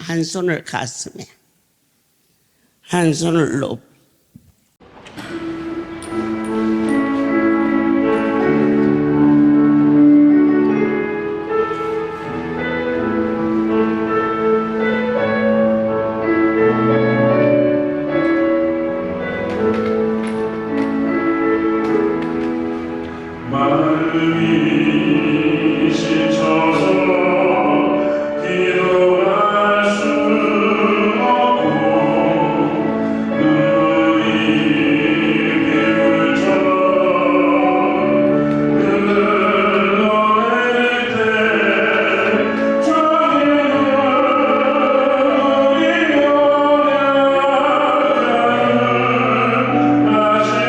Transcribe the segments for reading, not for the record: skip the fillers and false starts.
한 손을 가슴에, 한 손을 높이. 마음이 지쳐서 기도할 수 없고 눈물이 비물처럼 흘러내릴 때 주님 우리 연약함을 아시고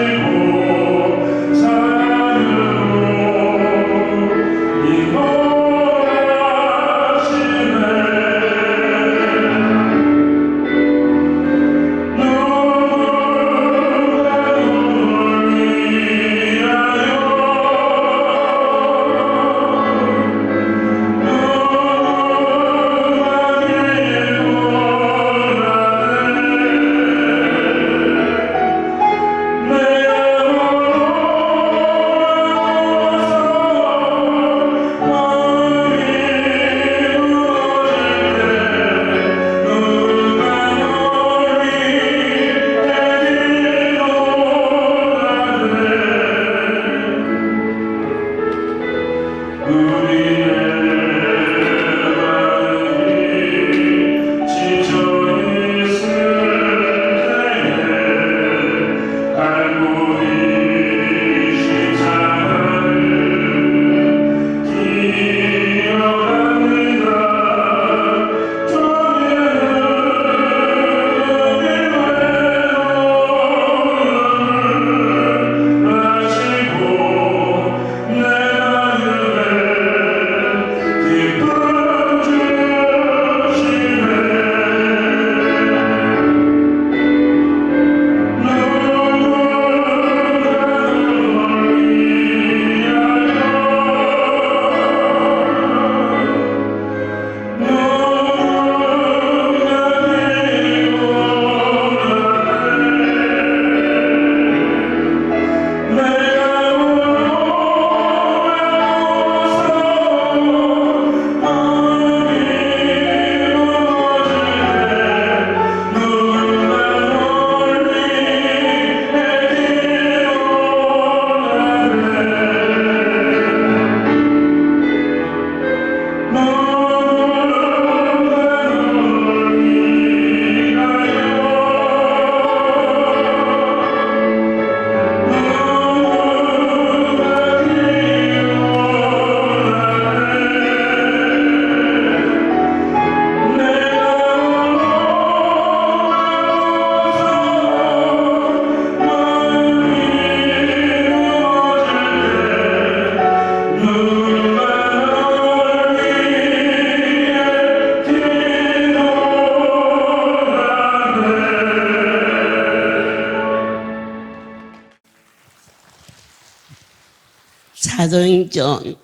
사도행전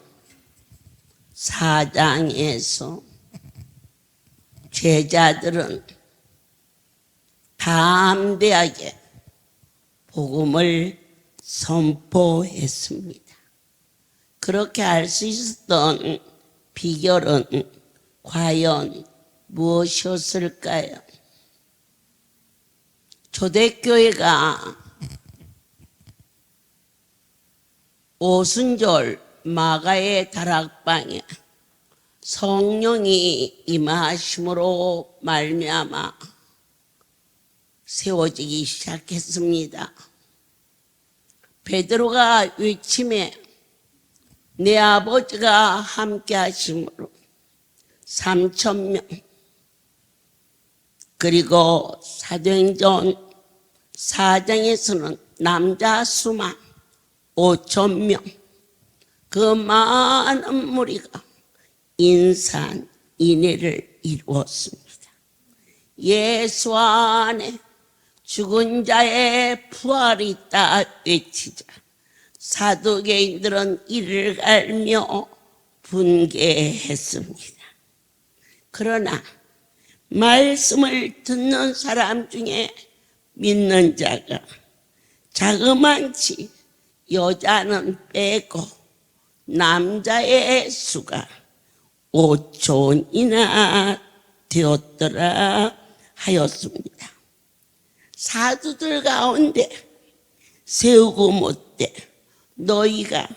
4장에서 제자들은 담대하게 복음을 선포했습니다. 그렇게 할 수 있었던 비결은 과연 무엇이었을까요? 초대교회가 오순절 마가의 다락방에 성령이 임하심으로 말미암아 세워지기 시작했습니다. 베드로가 외침에 내 아버지가 함께 하심으로 3,000명, 그리고 사도행전 4장에서는 남자 수만 5,000명, 그 많은 무리가 인산인해를 이루었습니다. 예수 안에 죽은 자의 부활이 있다 외치자 사두개인들은 이를 갈며 분개했습니다. 그러나 말씀을 듣는 사람 중에 믿는 자가 자그만치 여자는 빼고 남자의 수가 5천이나 되었더라 하였습니다. 사두들 가운데 세우고 못돼 너희가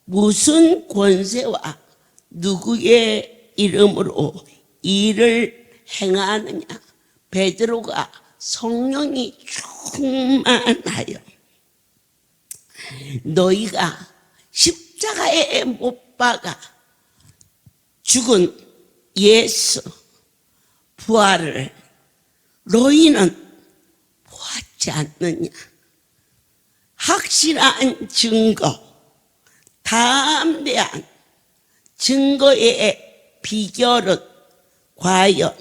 무슨 권세와 누구의 이름으로 일을 행하느냐? 베드로가 성령이 충만하여 너희가 십자가에 못 박아 죽은 예수 부활을 너희는 보았지 않느냐? 확실한 증거, 담대한 증거의 비결은 과연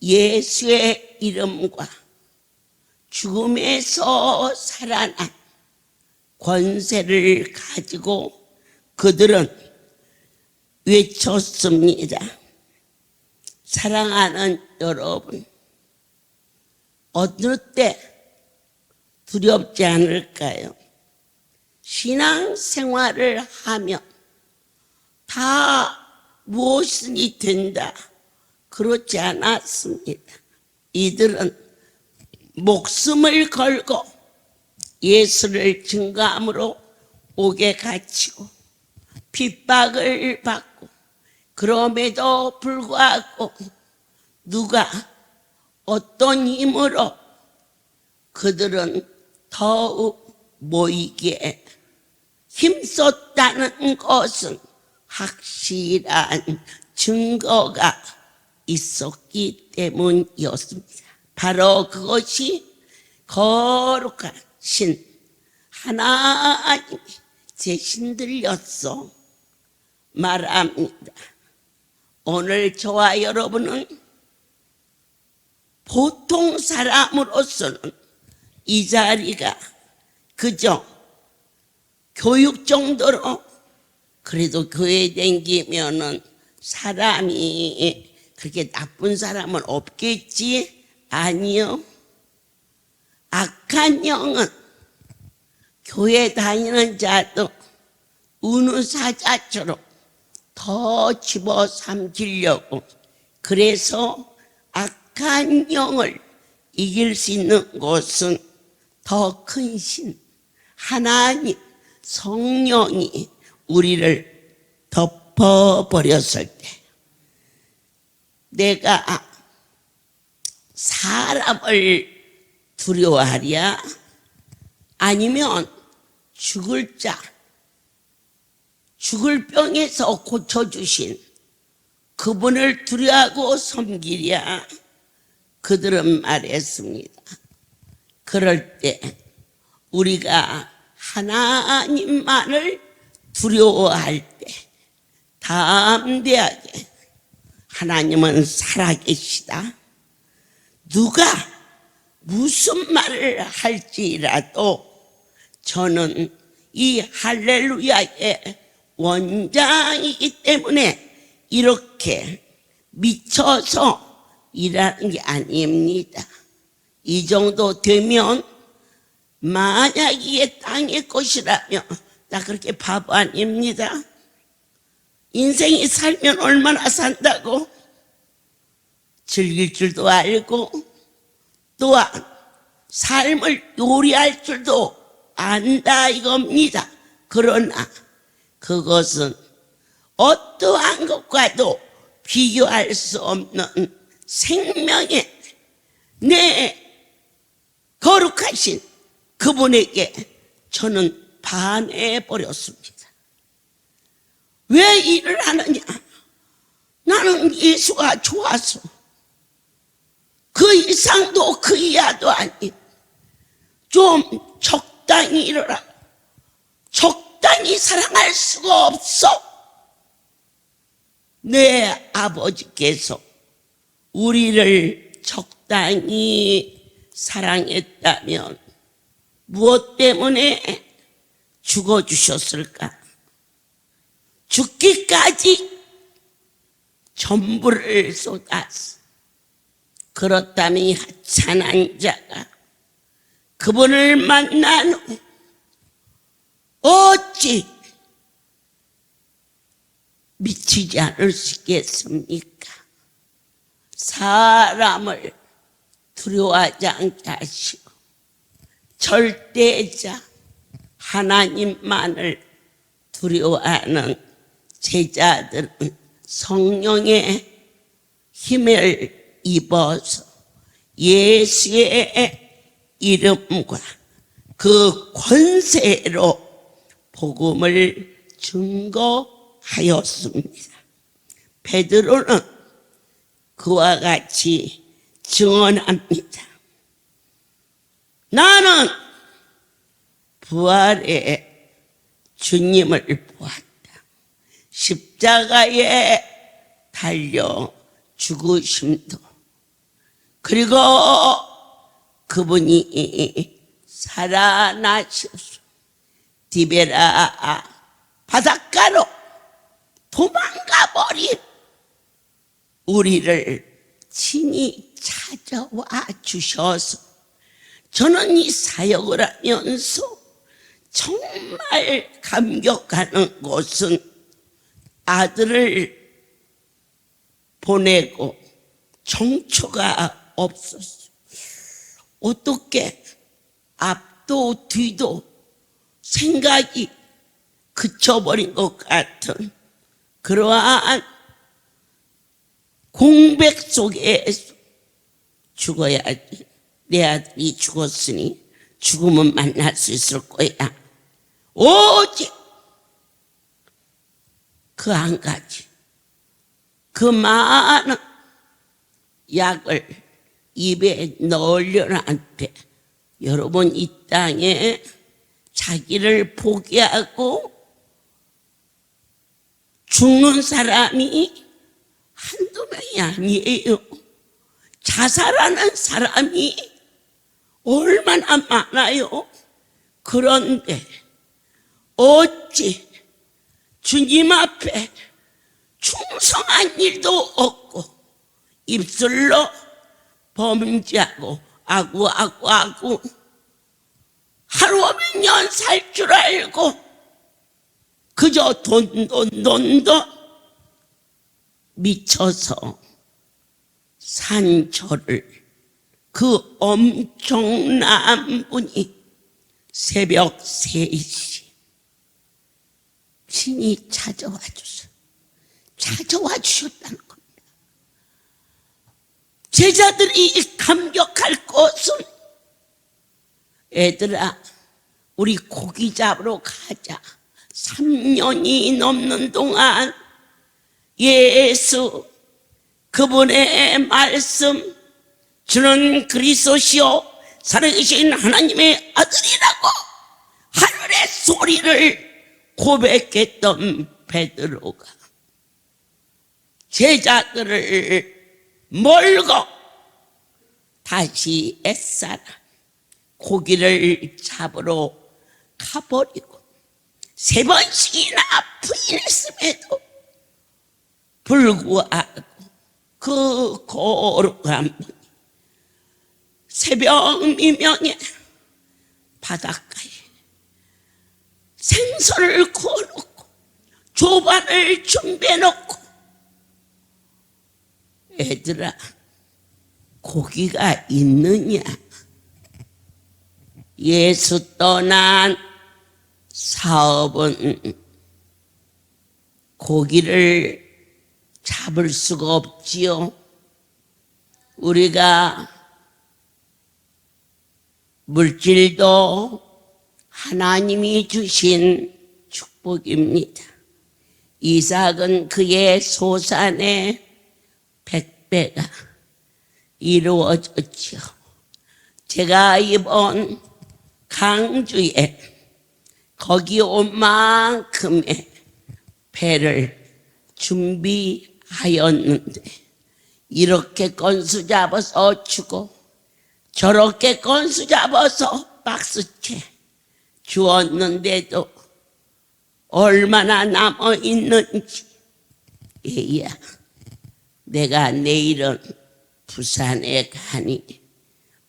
예수의 이름과 죽음에서 살아난 권세를 가지고 그들은 외쳤습니다. 사랑하는 여러분, 어느 때 두렵지 않을까요? 신앙생활을 하면 다 무엇이 된다. 그렇지 않았습니다. 이들은 목숨을 걸고 예수를 증거함으로 옥에 갇히고 핍박을 받고 그럼에도 불구하고 누가 어떤 힘으로 그들은 더욱 모이게 힘썼다는 것은 확실한 증거가 있었기 때문이었습니다. 바로 그것이 거룩한 신 하나님의 제신들이었어 말합니다. 오늘 저와 여러분은 보통 사람으로서는 이 자리가 그저 교육 정도로 그래도 교회 다니면은 사람이 그렇게 나쁜 사람은 없겠지? 아니요. 악한 영은 교회 다니는 자도 우는 사자처럼 더 집어삼키려고 그래서 악한 영을 이길 수 있는 것은 더 큰 신 하나님 성령이 우리를 덮어버렸을 때 내가 사람을 두려워하랴 아니면 죽을 자 죽을 병에서 고쳐주신 그분을 두려워하고 섬기랴 그들은 말했습니다. 그럴 때 우리가 하나님만을 두려워할 때 담대하게 하나님은 살아계시다. 누가 무슨 말을 할지라도 저는 이 할렐루야의 원장이기 때문에 이렇게 미쳐서 일하는 게 아닙니다. 이 정도 되면 만약 이게 땅의 것이라면 나 그렇게 바보 아닙니다. 인생이 살면 얼마나 산다고 즐길 줄도 알고 또한 삶을 요리할 줄도 안다 이겁니다. 그러나 그것은 어떠한 것과도 비교할 수 없는 생명의 내 거룩하신 그분에게 저는 반해버렸습니다. 왜 일을 하느냐? 나는 예수가 좋아서 그 이상도 그 이하도 아닌 좀 적당히 일어라. 적당히 사랑할 수가 없어. 내 아버지께서 우리를 적당히 사랑했다면 무엇 때문에 죽어주셨을까? 죽기까지 전부를 쏟았어. 그렇다면 이 하찮은 자가 그분을 만난 후 어찌 미치지 않을 수 있겠습니까? 사람을 두려워하지 않게 하시고 절대자 하나님만을 두려워하는 제자들은 성령의 힘을 입어서 예수의 이름과 그 권세로 복음을 증거하였습니다. 베드로는 그와 같이 증언합니다. 나는 부활의 주님을 보았다. 십자가에 달려 죽으심도, 그리고 그분이 살아나셔서 디베라 바닷가로 도망가 버린 우리를 친히 찾아와 주셔서 저는 이 사역을 하면서 정말 감격하는 것은 아들을 보내고 정처가 없었어요. 어떻게 앞도 뒤도 생각이 그쳐버린 것 같은 그러한 공백 속에서 죽어야지. 내 아들이 죽었으니 죽음은 만날 수 있을 거야. 오직 그 한 가지, 그 많은 약을 입에 넣으려는데 여러분 이 땅에 자기를 포기하고 죽는 사람이 한두 명이 아니에요. 자살하는 사람이 얼마나 많아요. 그런데 어찌 주님 앞에 충성한 일도 없고 입술로 범죄하고 아구 하루 오면 년 살 줄 알고 그저 돈 미쳐서 산 저를 그 엄청난 분이 새벽 3시 신이 찾아와 주셨다는 겁니다. 제자들이 감격할 것은 애들아 우리 고기 잡으러 가자. 3년이 넘는 동안 예수 그분의 말씀 주는 그리스도시요 살아계신 하나님의 아들이라고 하늘의 소리를 고백했던 베드로가 제자들을 몰고 다시 애써라 고기를 잡으러 가버리고 3번씩이나 부인했음에도 불구하고 그 거룩한 분이 새벽 미명에 바닷가에 생선을 구워놓고 조반을 준비해놓고 애들아 고기가 있느냐? 예수 떠난 사업은 고기를 잡을 수가 없지요. 우리가 물질도 하나님이 주신 축복입니다. 이삭은 그의 소산의 100배가 이루어졌지요. 제가 이번 강주에 거기 온 만큼의 배를 준비하였는데 이렇게 건수 잡아서 주고 저렇게 건수 잡아서 박스채 주었는데도 얼마나 남아있는지 얘야 내가 내일은 부산에 가니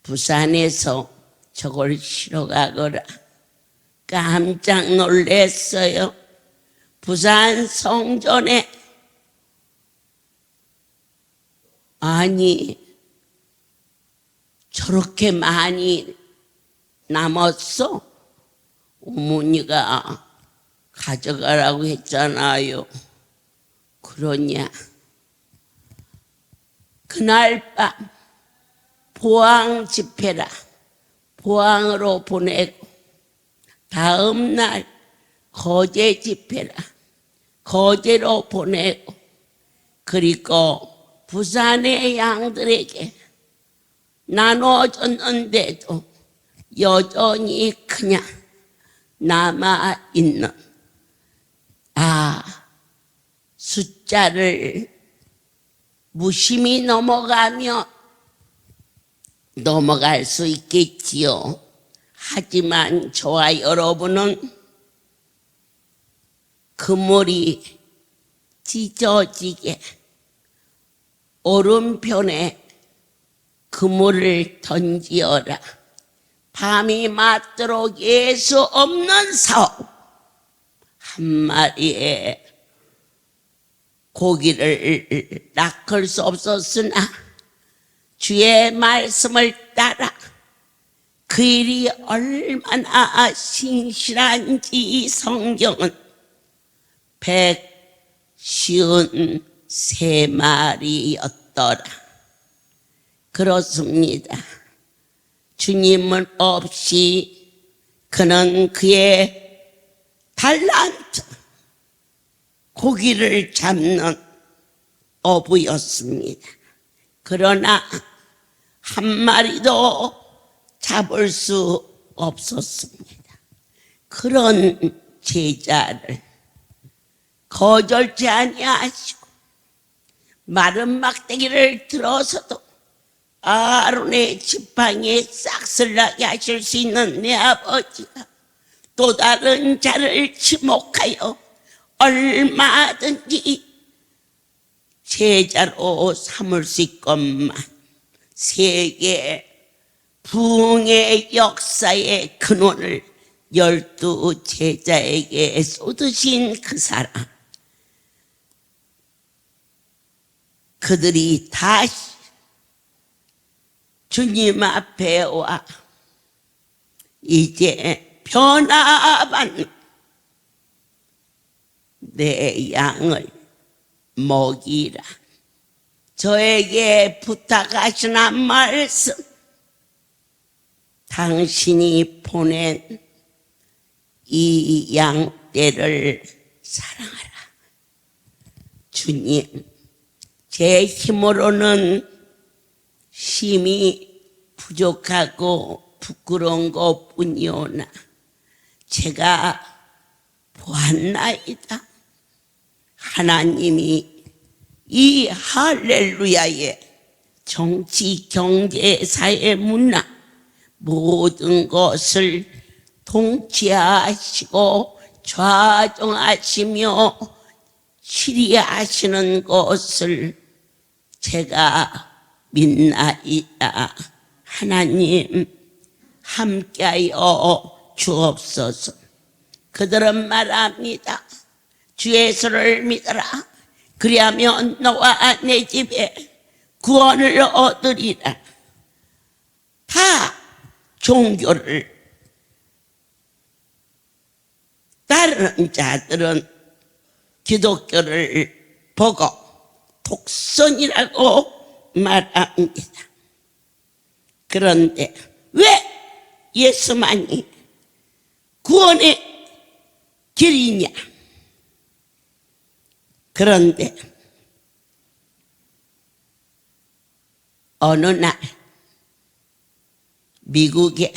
부산에서 저걸 실어 가거라. 깜짝 놀랐어요. 부산 성전에 아니 저렇게 많이 남았어? 어머니가 가져가라고 했잖아요. 그러냐? 그날 밤 보항 집회라 보항으로 보내고 다음 날 거제 집회라 거제로 보내고 그리고 부산의 양들에게 나눠줬는데도 여전히 그냥 남아있는 숫자를 무심히 넘어가면 넘어갈 수 있겠지요. 하지만 저와 여러분은 그물이 찢어지게 오른편에 그물을 던지어라. 밤이 맞도록 예수 없는 사업 한 마리의 고기를 낚을 수 없었으나 주의 말씀을 따라 그 일이 얼마나 신실한지 성경은 153마리였더라. 그렇습니다. 주님은 없이 그는 그의 달란트 고기를 잡는 어부였습니다. 그러나 한 마리도 잡을 수 없었습니다. 그런 제자를 거절치 아니하시고 마른 막대기를 들어서도 아론의 지팡이에 싹쓸 나게 하실 수 있는 내 아버지가 또 다른 자를 지목하여 얼마든지 제자로 삼을 수 있건만 세계 부흥의 역사의 근원을 12 제자에게 쏟으신 그 사람, 그들이 다시 주님 앞에 와 이제 변화받는 내 양을 먹이라. 저에게 부탁하시는 말씀, 당신이 보낸 이 양떼를 사랑하라. 주님, 제 힘으로는 힘이 부족하고 부끄러운 것뿐이오나 제가 보았나이다. 하나님이 이 할렐루야의 정치, 경제, 사회, 문화 모든 것을 통치하시고 좌정하시며 치리하시는 것을 제가 믿나이다. 하나님 함께하여 주옵소서. 그들은 말합니다. 주 예수를 믿어라. 그리하면 너와 내 집에 구원을 얻으리라. 다 종교를 따르는 자들은 기독교를 보고 독선이라고 말합니다. 그런데 왜 예수만이 구원의 길이냐? 그런데 어느 날 미국에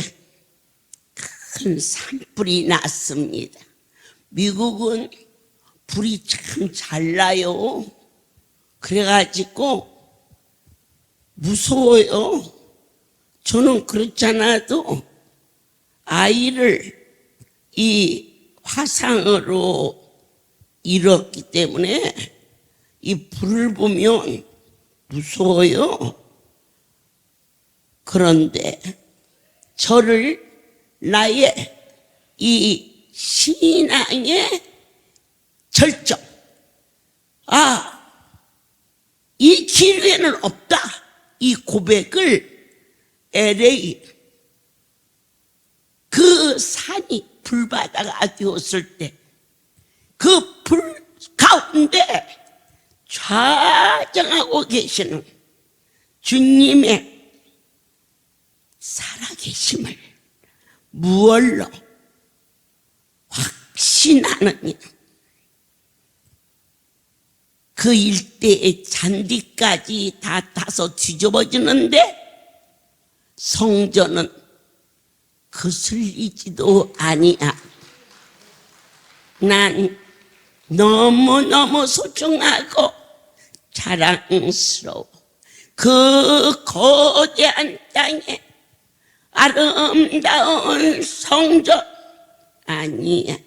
큰 산불이 났습니다. 미국은 불이 참 잘 나요. 그래가지고 무서워요. 저는 그렇잖아도 아이를 이 화상으로 잃었기 때문에 이 불을 보면 무서워요. 그런데 저를 나의 이 신앙의 절정, 이 기회는 없다, 이 고백을 LA 그 산이 불바다가 되었을 때 그 불 가운데 좌정하고 계시는 주님의 살아계심을 무얼로 확신하느냐. 그 일대의 잔디까지 다 타서 뒤집어지는데 성전은 거슬리지도 아니야. 난 너무너무 소중하고 자랑스러워. 그 거대한 땅에 아름다운 성전 아니야.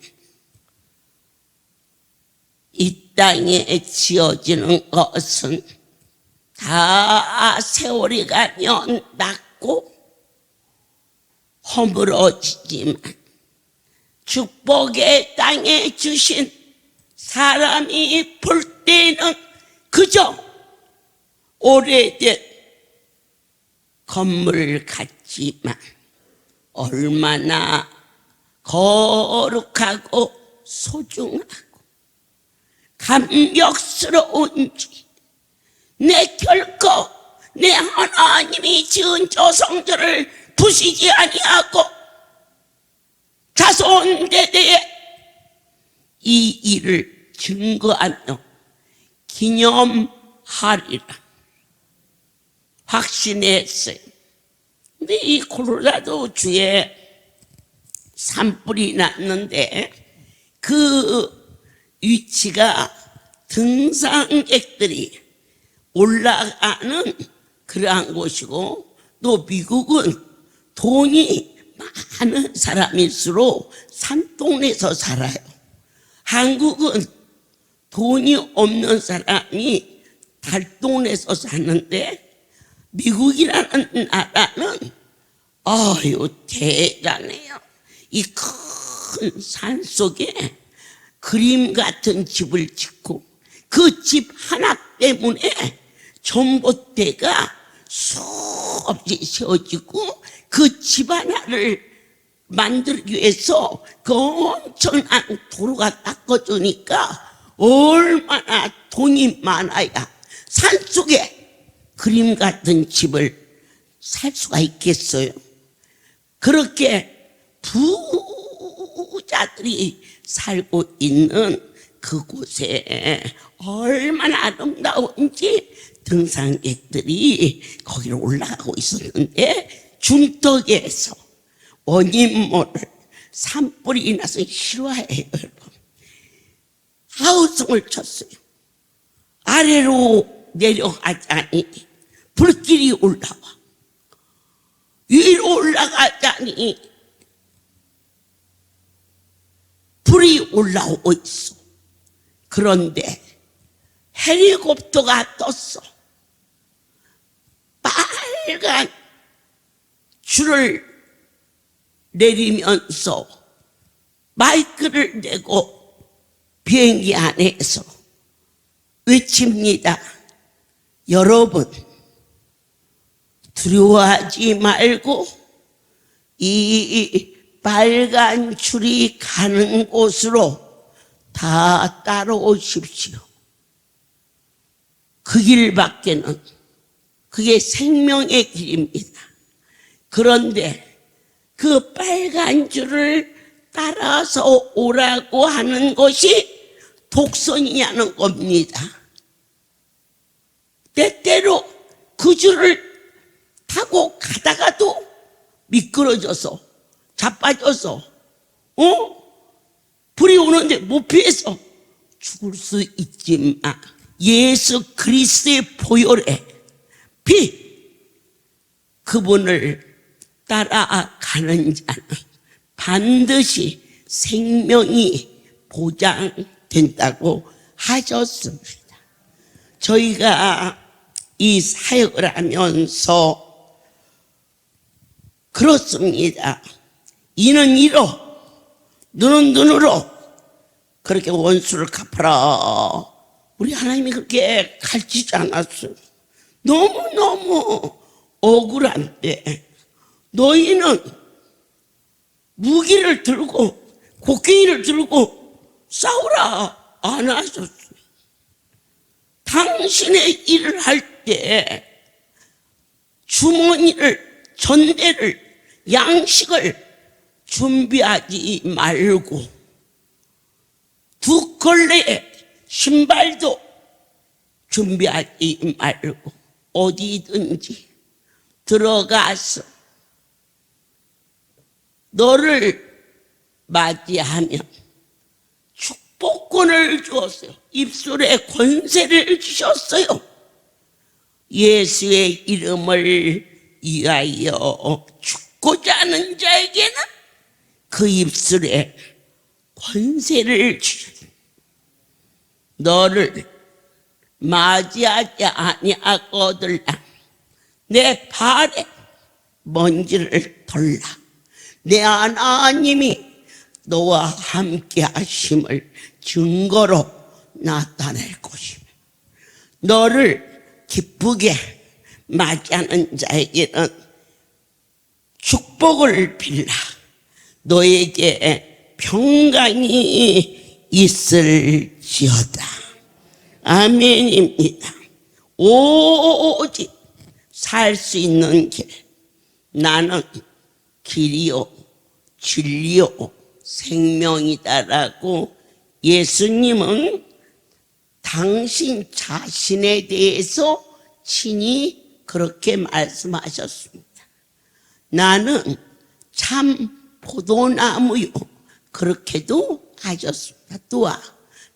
이 땅에 지어지는 것은 다 세월이 가면 낡고 허물어지지만 축복의 땅에 주신 사람이 볼 때는 그저 오래된 건물 같지만 얼마나 거룩하고 소중하고 감격스러운지. 내 결코 내 하나님이 지은 저 성전을 부시지 아니하고 자손 대대에 이 일을 증거하며 기념하리라 확신했어요. 근데 이 콜로라도 주에 산불이 났는데 그 위치가 등산객들이 올라가는 그러한 곳이고, 또 미국은 돈이 많은 사람일수록 산동네에서 살아요. 한국은 돈이 없는 사람이 달동네에서 사는데 미국이라는 나라는 대단해요. 이 큰 산 속에 그림 같은 집을 짓고 그 집 하나 때문에 전봇대가 수없이 세워지고 그 집 하나를 만들기 위해서 그 엄청난 도로가 닦아주니까 얼마나 돈이 많아야 산속에 그림 같은 집을 살 수가 있겠어요. 그렇게 부자들이 살고 있는 그곳에 얼마나 아름다운지 등산객들이 거기로 올라가고 있었는데 중턱에서 원인 모를 산불이 나서 싫어해요, 여러분. 아우성을 쳤어요. 아래로 내려가자니 불길이 올라와. 위로 올라가자니 불이 올라오고 있어. 그런데 헬리콥터가 떴어. 빨간 줄을 내리면서 마이크를 대고 비행기 안에서 외칩니다. 여러분, 두려워하지 말고 이 빨간 줄이 가는 곳으로 다 따라오십시오. 그 길밖에는, 그게 생명의 길입니다. 그런데 그 빨간 줄을 따라서 오라고 하는 것이 독선이냐는 겁니다. 때때로 그 줄을 타고 가다가도 미끄러져서 자빠져서 불이 오는데 못 피해서 죽을 수 있지만 예수 그리스도의 보혈에 그분을 따라가는 자는 반드시 생명이 보장된다고 하셨습니다. 저희가 이 사역을 하면서 그렇습니다. 이는 이로, 눈은 눈으로 그렇게 원수를 갚아라. 우리 하나님이 그렇게 가르치지 않았어요. 너무너무 억울한데 너희는 무기를 들고 곡괭이를 들고 싸우라 안 하셨어요. 당신의 일을 할 때 주머니를, 전대를, 양식을 준비하지 말고 두 걸레의 신발도 준비하지 말고 어디든지 들어가서 너를 맞이하면 축복권을 주었어요. 입술에 권세를 주셨어요. 예수의 이름을 위하여 죽고자 하는 자에게는 그 입술에 권세를 주셨어요. 너를 맞이하지 아니하거들라. 내 발에 먼지를 덜라. 내 하나님이 너와 함께 하심을 증거로 나타낼 것이며 너를 기쁘게 맞이하는 자에게는 축복을 빌라. 너에게 평강이 있을지어다. 아멘입니다. 오직 살 수 있는 길, 나는 길이요 진리요 생명이다라고 예수님은 당신 자신에 대해서 친히 그렇게 말씀하셨습니다. 나는 참 포도나무요 그렇게도 하셨습니다. 또한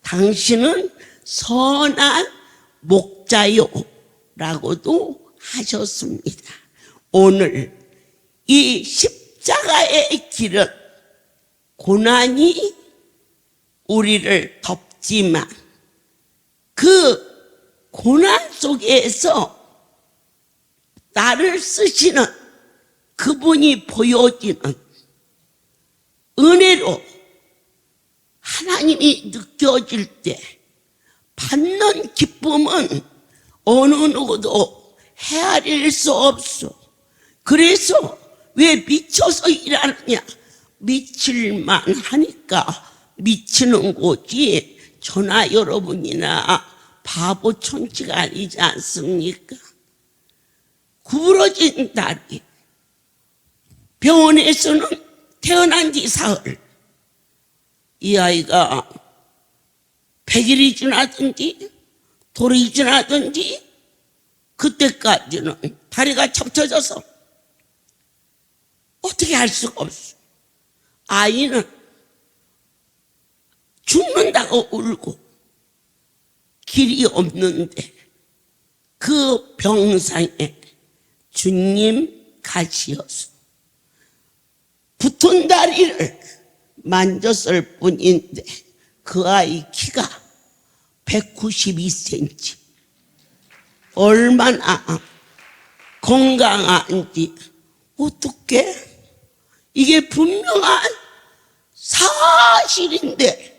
당신은 선한 목자요 라고도 하셨습니다. 오늘 이 십자가의 길은 고난이 우리를 덮지만 그 고난 속에서 나를 쓰시는 그분이 보여지는 은혜로 하나님이 느껴질 때 받는 기쁨은 어느 누구도 헤아릴 수 없어. 그래서 왜 미쳐서 일하느냐? 미칠만 하니까 미치는 거지 저나 여러분이나 바보 천치가 아니지 않습니까? 구부러진 다리, 병원에서는 태어난 지 사흘, 이 아이가 100일이 지나든지 돌이 지나든지 그때까지는 다리가 접혀져서 어떻게 할 수가 없어. 아이는 죽는다고 울고 길이 없는데 그 병상에 주님 가시어서 붙은 다리를 만졌을 뿐인데 그 아이 키가 192cm. 얼마나 건강한지. 어떻게 이게 분명한 사실인데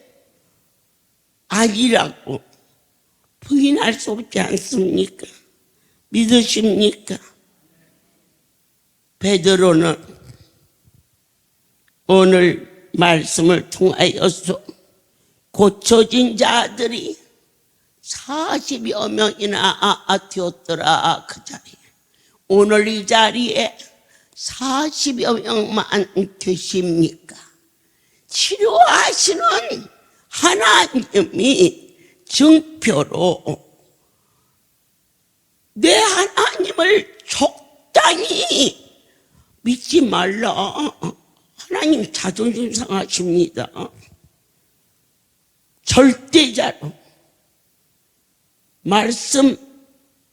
아니라고 부인할 수 없지 않습니까? 믿으십니까? 베드로는 오늘 말씀을 통하여서 고쳐진 자들이 40여 명이나 되었더라. 그 자리에 오늘 이 자리에 40여 명만 되십니까? 치료하시는 하나님이 증표로 내 하나님을 적당히 믿지 말라. 하나님 자존심 상하십니다. 절대자로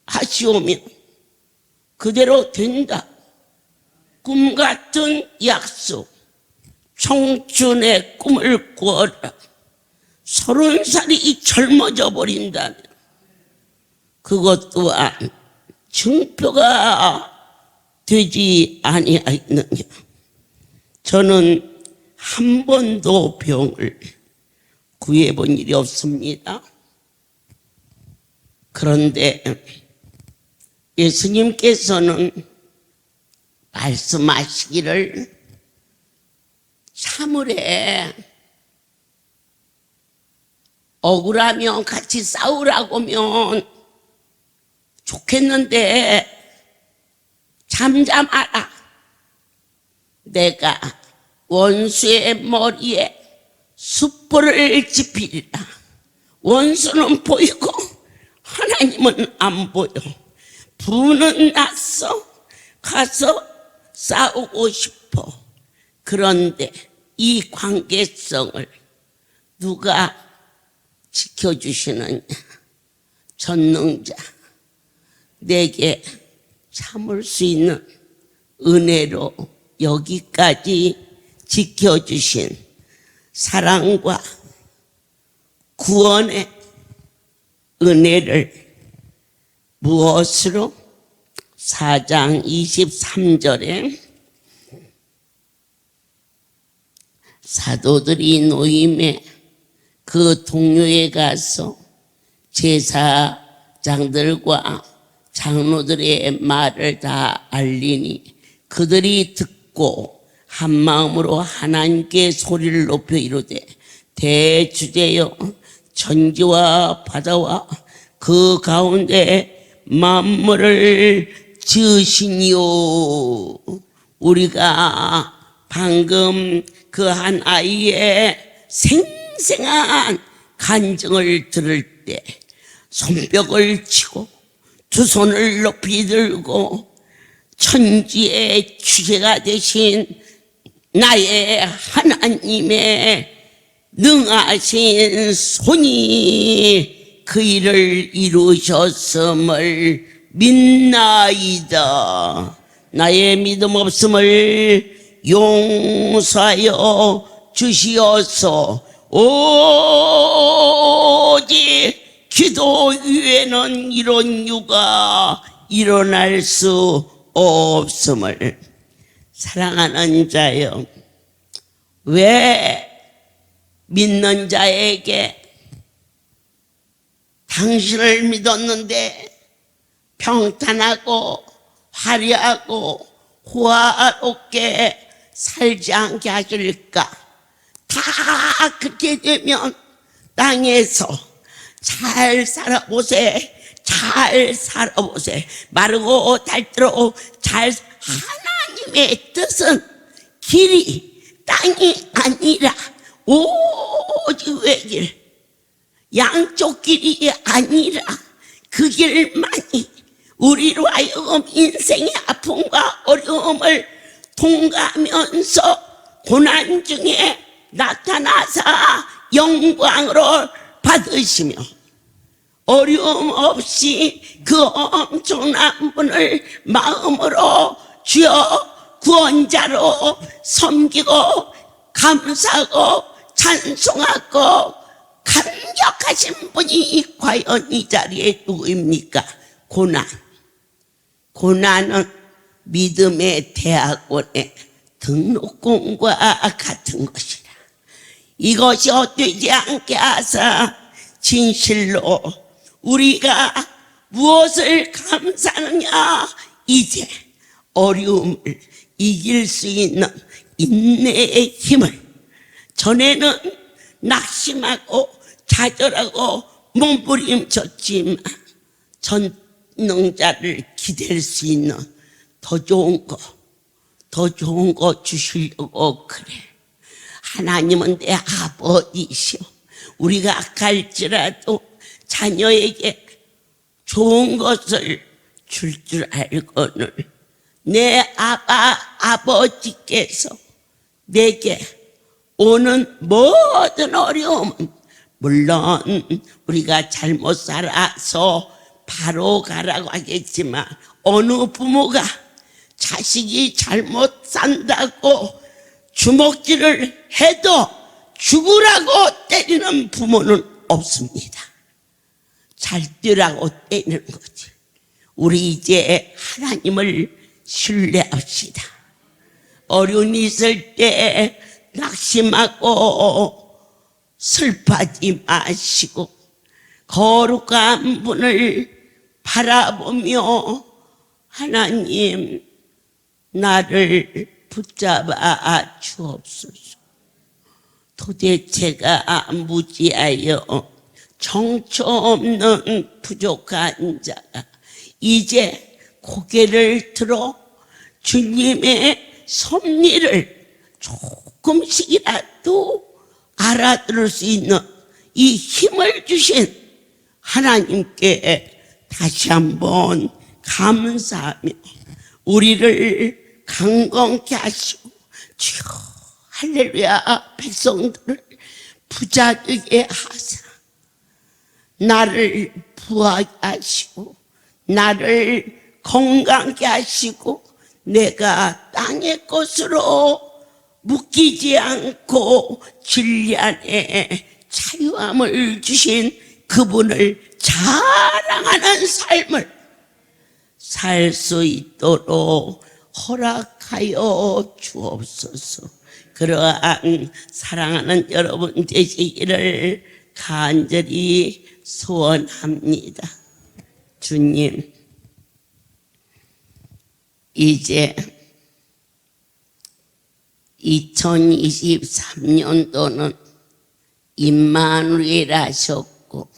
말씀하시오면 그대로 된다. 꿈 같은 약속, 청춘의 꿈을 꾸어라. 30살이 젊어져 버린다면 그것 또한 증표가 되지 아니하였느냐. 저는 한 번도 병을 구해본 일이 없습니다. 그런데 예수님께서는 말씀하시기를 참으래 억울하면 같이 싸우라고 하면 좋겠는데 잠잠하라. 내가 원수의 머리에 숯불을 지피리라. 원수는 보이고 하나님은 안 보여. 부는 났어. 가서 싸우고 싶어. 그런데 이 관계성을 누가 지켜주시느냐. 전능자, 내게 참을 수 있는 은혜로 여기까지 지켜주신 사랑과 구원의 은혜를 무엇으로? 4장 23절에 사도들이 노임에 그 동료에 가서 제사장들과 장로들의 말을 다 알리니 그들이 듣고 한 마음으로 하나님께 소리를 높여 이르되 대주제여 천지와 바다와 그 가운데 만물을 지으시니요. 우리가 방금 그 한 아이의 생생한 간증을 들을 때 손뼉을 치고 두 손을 높이 들고 천지의 주제가 되신 나의 하나님의 능하신 손이 그 일을 이루셨음을 믿나이다. 나의 믿음 없음을 용서하여 주시어서 오직 기도 위에는 이런 유가 일어날 수 없음을. 사랑하는 자여, 왜 믿는 자에게 당신을 믿었는데 평탄하고 화려하고 호화롭게 살지 않게 하실까? 다 그렇게 되면 땅에서 잘 살아보세. 잘 살아보세. 마르고 닳도록 잘. 하나님의 뜻은 길이 땅이 아니라 오직 외길, 양쪽 길이 아니라 그 길만이 우리로 하여금 인생의 아픔과 어려움을 통과하면서 고난 중에 나타나사 영광으로 받으시며 어려움 없이 그 엄청난 분을 마음으로 주여 구원자로 섬기고 감사하고 찬송하고 감격하신 분이 과연 이 자리에 누구입니까? 고난은 믿음의 대학원의 등록금과 같은 것이라. 이것이 헛되지 않게 하사 진실로 우리가 무엇을 감사하느냐. 이제 어려움을 이길 수 있는 인내의 힘을. 전에는 낙심하고 좌절하고 몸부림쳤지만 전능자를 기댈 수 있는 더 좋은 거 주시려고 그래. 하나님은 내 아버지시오. 우리가 갈지라도 자녀에게 좋은 것을 줄 줄 알거늘 내 아버지께서 내게 오는 모든 어려움은, 물론 우리가 잘못 살아서 바로 가라고 하겠지만 어느 부모가 자식이 잘못 산다고 주먹질을 해도 죽으라고 때리는 부모는 없습니다. 잘 뛰라고 때리는 거지. 우리 이제 하나님을 신뢰합시다. 어려운 있을 때 낙심하고 슬퍼하지 마시고 거룩한 분을 바라보며 하나님 나를 붙잡아 주옵소서. 도대체가 무지하여 정처 없는 부족한 자가 이제 고개를 들어 주님의 섭리를 조금씩이라도 알아들을 수 있는 이 힘을 주신 하나님께 다시 한번 감사하며 우리를 강건케 하시고 주여 할렐루야 백성들을 부자되게 하사 나를 부하게 하시고 나를 건강케 하시고 내가 땅의 것으로 묶이지 않고 진리 안에 자유함을 주신 그분을 자랑하는 삶을 살 수 있도록 허락하여 주옵소서. 그러한 사랑하는 여러분 되시기를 간절히 소원합니다. 주님, 이제 2023년도는 임마누엘 하셨고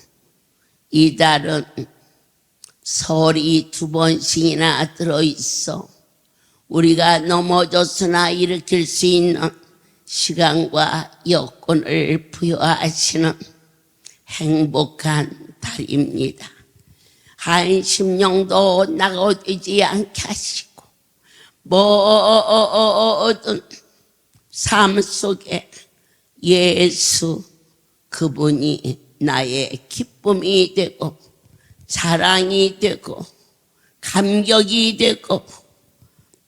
이달은 설이 2번씩이나 들어있어 우리가 넘어졌으나 일으킬 수 있는 시간과 여건을 부여하시는 행복한 달입니다. 한심령도 나가지 않게 하시고 모든 삶 속에 예수 그분이 나의 기쁨이 되고 자랑이 되고 감격이 되고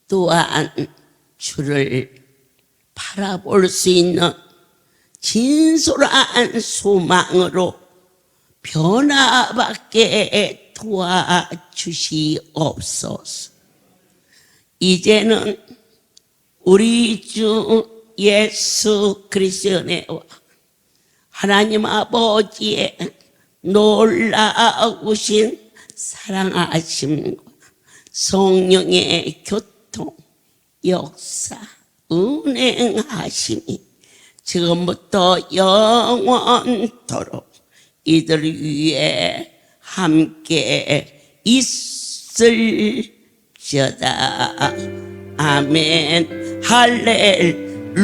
또한 주를 바라볼 수 있는 진솔한 소망으로 변화받게 도와주시옵소서. 이제는 우리 주 예수 그리스도의 은혜와 하나님 아버지의 놀라우신 사랑하심과 성령의 교통, 역사, 운행하심이 지금부터 영원토록 이들 위해 함께 있을지어다. 아멘. 할렐루야.